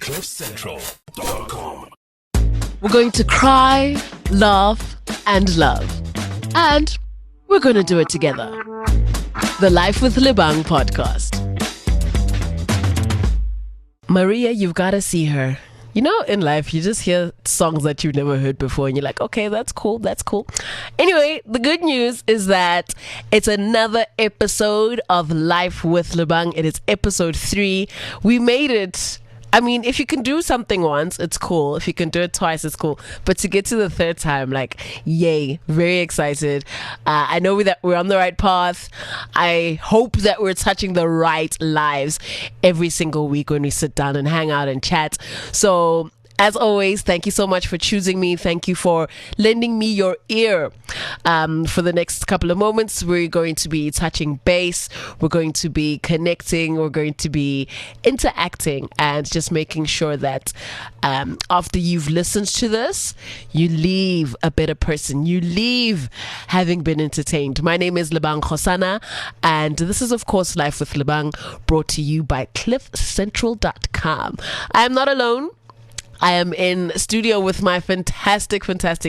CliffCentral.com. We're going to cry, laugh, and love. And we're going to do it together. The Life with Lebang podcast. Maria, you've got to see her. You know, in life, you just hear songs that you've never heard before and you're like, okay, that's cool. Anyway, the good news is that it's another episode of Life with Lebang. It is episode 3. We made it. I mean, if you can do something once, it's cool. If you can do it twice, it's cool. But to get to the third time, like, yay, very excited. I know that we're on the right path. I hope that we're touching the right lives every single week when we sit down and hang out and chat. So, as always, thank you so much for choosing me. Thank you for lending me your ear. For the next couple of moments, we're going to be touching base. We're going to be connecting. We're going to be interacting and just making sure that after you've listened to this, you leave a better person. You leave having been entertained. My name is Lebang Kgosana, and this is, of course, Life with Lebang, brought to you by CliffCentral.com. I am not alone. I am in studio with my fantastic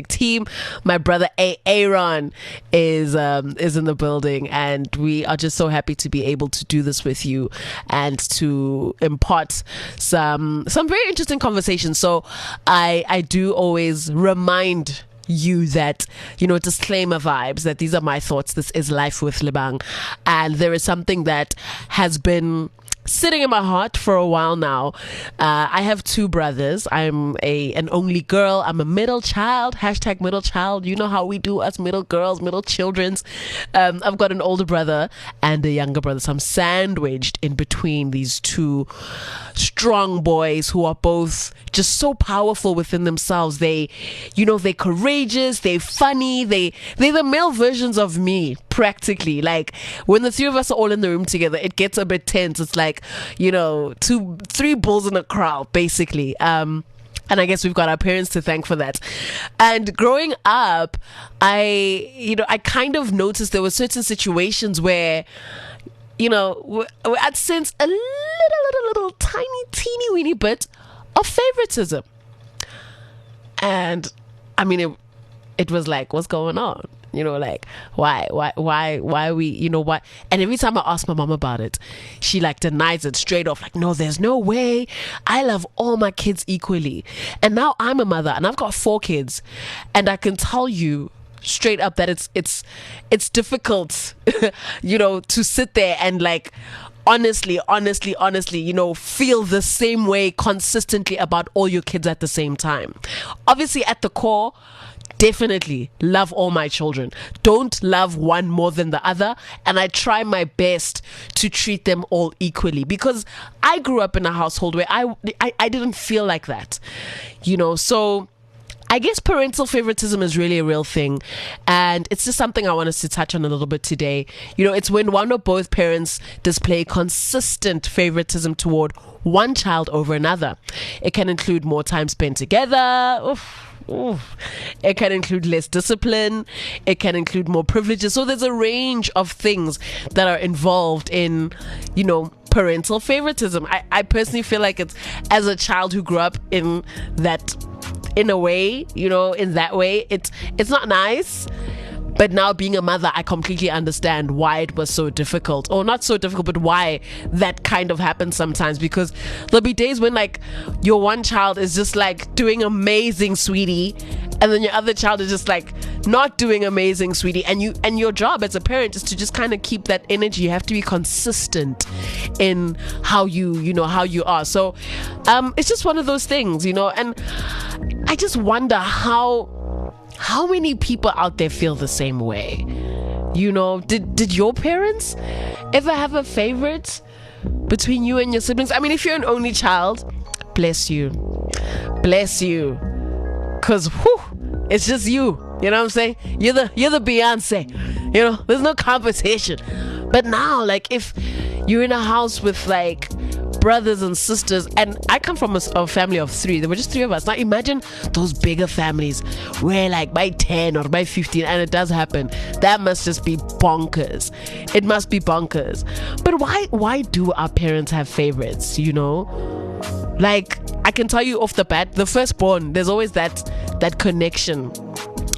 team. My brother Aaron is in the building, and we are just so happy to be able to do this with you and to impart some very interesting conversations. So I do always remind you that, you know, disclaimer vibes, that these are my thoughts. This is Life with Lebang, and there is something that has been sitting in my heart for a while now. I have 2 brothers. I'm an only girl. I'm a middle child. # middle child. You know how we do, us middle girls, middle childrens. I've got an older brother and a younger brother. So I'm sandwiched in between these 2 strong boys who are both just so powerful within themselves. They're courageous. They're funny. They're the male versions of me, practically. Like, when the 3 of us are all in the room together, it gets a bit tense. It's like, 3 bulls in a crowd, basically. And I guess we've got our parents to thank for that. And growing up, I kind of noticed there were certain situations where, I'd sense a little tiny, teeny weeny bit of favoritism. And I mean, it was like, what's going on? Why we, what? And every time I ask my mom about it, she denies it straight off. Like, no, there's no way. I love all my kids equally. And now I'm a mother and I've got 4 kids, and I can tell you straight up that it's difficult, to sit there and honestly, feel the same way consistently about all your kids at the same time. Obviously, at the core, definitely love all my children. Don't love one more than the other. And I try my best to treat them all equally, because I grew up in a household where I didn't feel like that, so I guess parental favoritism is really a real thing, and it's just something I want us to touch on a little bit today. It's when one or both parents display consistent favoritism toward one child over another. It can include more time spent together. It can include less discipline. It can include more privileges. So there's a range of things that are involved in, parental favoritism. I personally feel like it's, as a child who grew up in that way, it's not nice. But now, being a mother, I completely understand why it was so difficult, or not so difficult, but why that kind of happens sometimes. Because there'll be days when your one child is just doing amazing, sweetie, and then your other child is just not doing amazing, sweetie. And your job as a parent is to just kind of keep that energy. You have to be consistent in how you are. So it's just one of those things, and I just wonder how many people out there feel the same way. Did your parents ever have a favorite between you and your siblings? I mean, if you're an only child, bless you, because it's just you. You know what I'm saying? You're the Beyonce. There's no competition. But now, if you're in a house with brothers and sisters, and I come from a family of 3. There were just 3 of us. Now imagine those bigger families where by 10 or by 15, and it does happen. That must just be bonkers. It must be bonkers. But why do our parents have favorites? Like, I can tell you off the bat, the firstborn, there's always that connection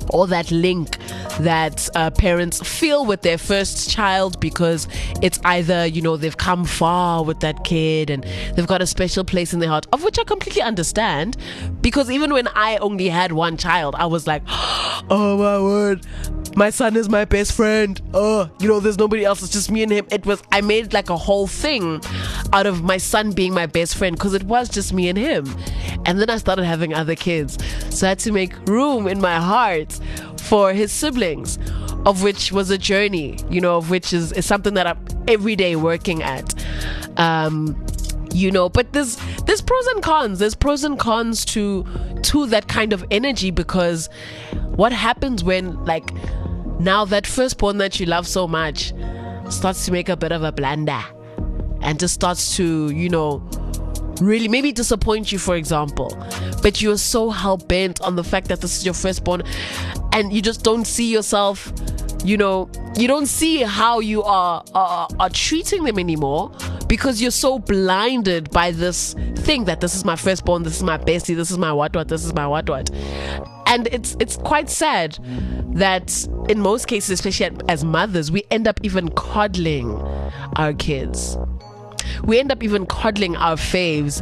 or that link that parents feel with their first child, because it's either, they've come far with that kid and they've got a special place in their heart, of which I completely understand, because even when I only had one child, I was like, oh my word, my son is my best friend. Oh, there's nobody else, it's just me and him. I made like a whole thing out of my son being my best friend, because it was just me and him. And then I started having other kids, so I had to make room in my heart for his siblings, of which was a journey, of which is something that I'm every day working at. But there's pros and cons. There's pros and cons to that kind of energy, because what happens when, like, now that firstborn that you love so much starts to make a bit of a blunder and just starts to, really maybe disappoint you, for example, but you're so hell-bent on the fact that this is your firstborn, and you just don't see yourself, you don't see how you are treating them anymore, because you're so blinded by this thing that this is my firstborn, this is my bestie, this is my what, this is my what. And it's quite sad that in most cases, especially as mothers, we end up even coddling our kids. We end up even coddling our faves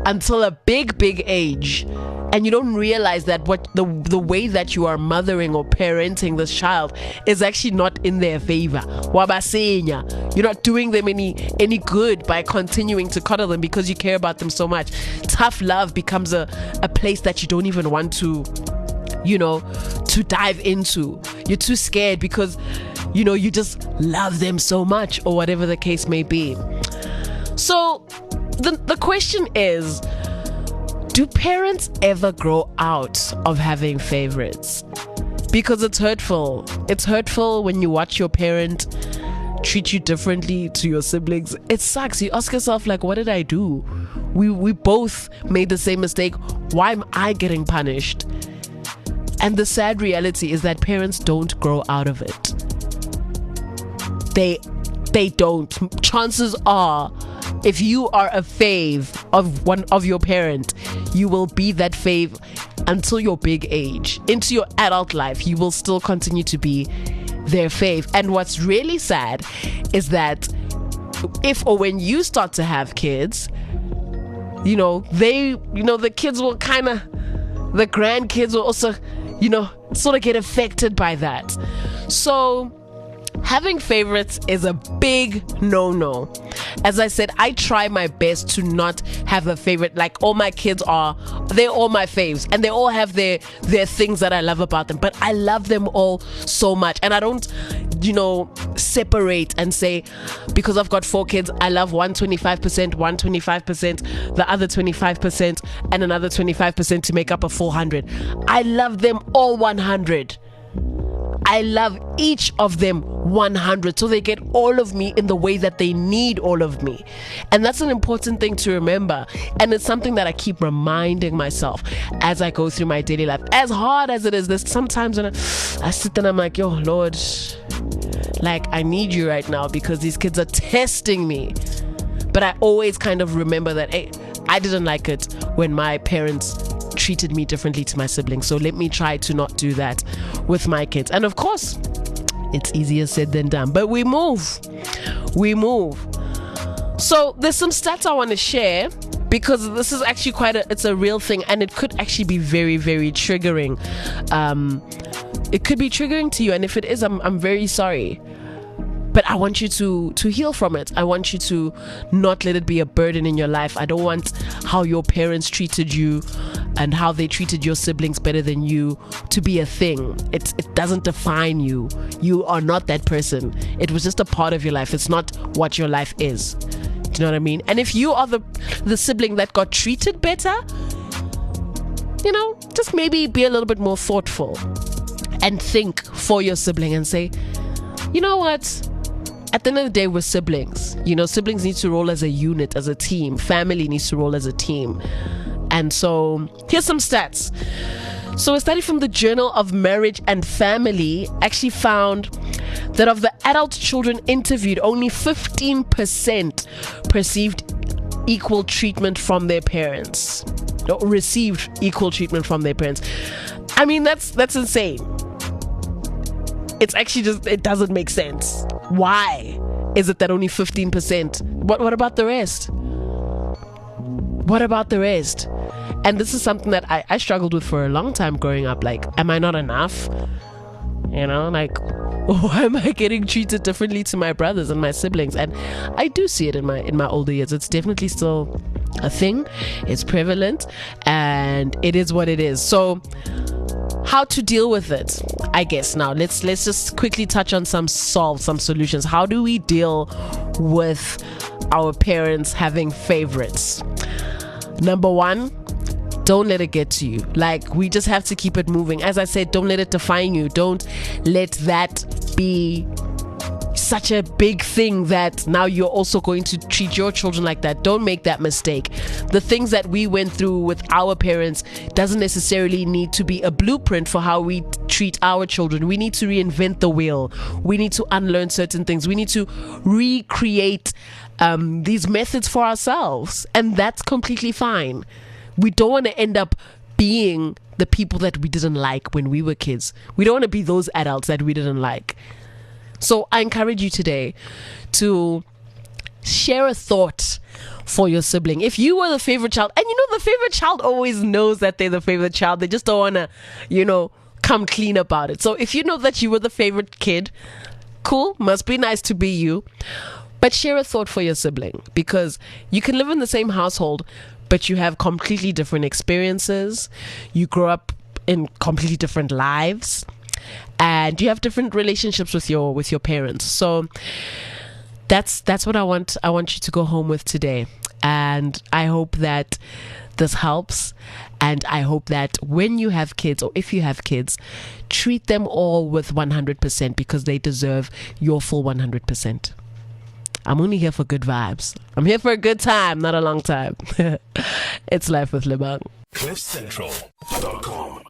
until a big age, and you don't realize that what the way that you are mothering or parenting this child is actually not in their favor. Wabasenya, you're not doing them any good by continuing to coddle them, because you care about them so much. Tough love becomes a place that you don't even want to to dive into. You're too scared because you just love them so much, or whatever the case may be. So the question is, do parents ever grow out of having favorites? Because it's hurtful. It's hurtful when you watch your parent treat you differently to your siblings. It sucks. You ask yourself, like, what did I do? We both made the same mistake. Why am I getting punished? And the sad reality is that parents don't grow out of it. They don't. Chances are, if you are a fave of one of your parent, you will be that fave until your big age. Into your adult life, you will still continue to be their fave. And what's really sad is that if or when you start to have kids, the kids will the grandkids will also, sort of get affected by that. So having favorites is a big no-no. As I said, I try my best to not have a favorite. Like, all my kids they're all my faves, and they all have their things that I love about them, but I love them all so much. And I don't, separate and say, because I've got 4 kids, I love 125%, 125%, the other 25%, and another 25% to make up a 400. I love them all 100. I love each of them 100, so they get all of me in the way that they need all of me. And that's an important thing to remember. And it's something that I keep reminding myself as I go through my daily life. As hard as it is, there's sometimes when I sit there and I'm like, yo, Lord, like, I need you right now, because these kids are testing me. But I always kind of remember that, hey, I didn't like it when my parents treated me differently to my siblings, so let me try to not do that with my kids. And of course, it's easier said than done, but we move. So there's some stats I want to share, because this is actually it's a real thing, and it could actually be very, very triggering. It could be triggering to you, and if it is, I'm very sorry. But I want you to heal from it. I want you to not let it be a burden in your life. I don't want how your parents treated you and how they treated your siblings better than you to be a thing. It doesn't define you. You are not that person. It was just a part of your life. It's not what your life is. Do you know what I mean? And if you are the sibling that got treated better, just maybe be a little bit more thoughtful and think for your sibling and say, you know what? At the end of the day, we're siblings. Siblings need to roll as a unit, as a team. Family needs to roll as a team. And so here's some stats. So a study from the Journal of Marriage and Family actually found that of the adult children interviewed, only 15% perceived equal treatment from their parents, or received equal treatment from their parents. I mean, that's insane. It's actually just, it doesn't make sense. Why is it that only 15%? What about the rest? What about the rest? And this is something that I struggled with for a long time growing up. Like, am I not enough? You know, like, why am I getting treated differently to my brothers and my siblings? And I do see it in my older years. It's definitely still a thing. It's prevalent, and it is what it is. So how to deal with it? I guess now let's just quickly touch on some solutions. How do we deal with our parents having favorites? Number one, don't let it get to you. Like, we just have to keep it moving. As I said, don't let it define you. Don't let that be such a big thing that now you're also going to treat your children like that. Don't make that mistake. The things that we went through with our parents doesn't necessarily need to be a blueprint for how we treat our children. We need to reinvent the wheel. We need to unlearn certain things. We need to recreate these methods for ourselves, and that's completely fine. We don't want to end up being the people that we didn't like when we were kids. We don't want to be those adults that we didn't like. So I encourage you today to share a thought for your sibling. If you were the favorite child, and the favorite child always knows that they're the favorite child, they just don't want to, come clean about it. So if you know that you were the favorite kid, cool, must be nice to be you. But share a thought for your sibling, because you can live in the same household, but you have completely different experiences. You grow up in completely different lives, and you have different relationships with your parents. So that's what I want you to go home with today. And I hope that this helps. And I hope that when you have kids, or if you have kids, treat them all with 100%, because they deserve your full 100%. I'm only here for good vibes. I'm here for a good time, not a long time. It's Life with Lebang. CliffCentral.com